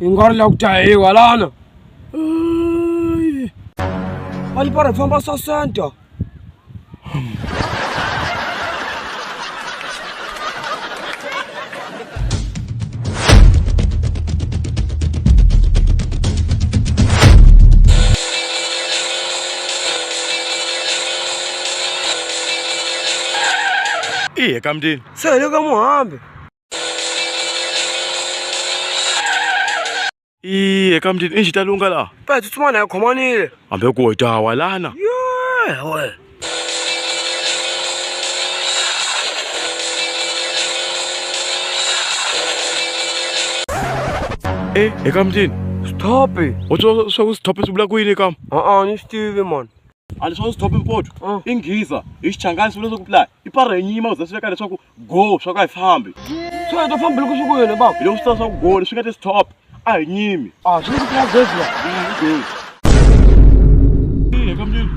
Ingari la kujahiwa lana. Alipara famba sa center. Kamdini. Sele kama uhambe. Kamdini injita lunga la. Phethe uthumana yakhomanile. Hambe kudawa lana. Kamdini. Stop. Utho sokusithope sibula kuyini kam? Ni Steve man. Ali sokusithope impotho. Ingiza, isichangani sibula sokuplay. Ipara yenyima uzasifika leswaku go swa ka ihambe. So yena fambile kusukuyena baba. Lo sita swa go leswika te stop. Ayinyimi. Swi ku gezwa. Kamdini.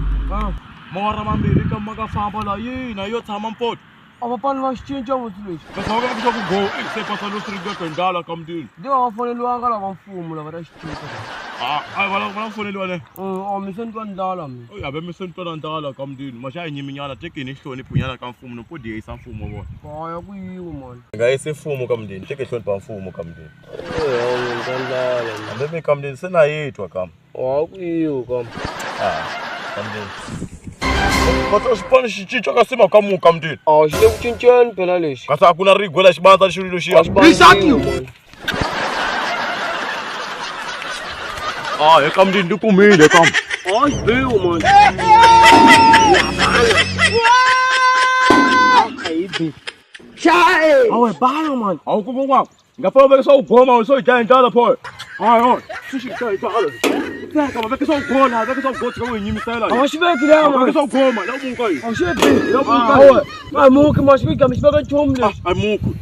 Mora mambili kama ka famba la yina yo tshama mpotho. Abapani va xinca vuti lexi. Kasawaka leswaku go se pasa lo siri ka ndala Kamdini. Ndi va foneliwanga lava mfumo lava ra xinca. Vala foneliwa le. Mi se ntwa ndala mi. Yabe mi se ntwa ndala Kamdini. Masha yinyiminyana tekini hloni punyana ka mfumo no podi isa mfumo bona. Haya ku yiwe man. Ngayise mfumo Kamdini, teke hloni pa mfumo Kamdini. Ndala. Ambe Kamdini sena yitwa kam. Ku yiwe kam. Kamdini. Kata xipano xi cinca ka sima ka mu Kamdini. Xi le ku cinceni phela lexi. Kasi a ku na rigwela xivandla xilo xiya. Exactly. Kamdini ndi kumile kam. Biwe man. Shae. Awe bala man. Awukubukwa. Ngapha beke sawugoma soyidla indala pho. Sushi ndala. Kama beke sawugona, beke sawugotha kama unyimisela. Awashibeki la man. Beke sawugoma, la umuka yi. Awashibeki. La umuka. Awe. Amuki mashibika mishibeka nchomle. Amuku.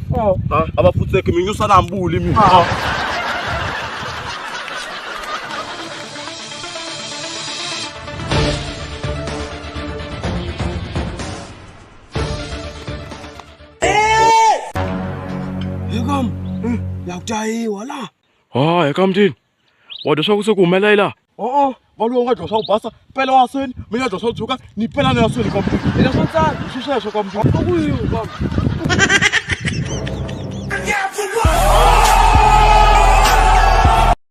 Abafutseke minyusa na mbuli mi. Yakujahiwa la. Kamdini. Wada swa kusekuhumelela. Valuwa nga dyosa ubasa pela waseni, mina dyosa udzuka, ni pela na yaseni Kamdini. Ila swo tsaka. Sweswo Kamdini. Ku yiwe kam.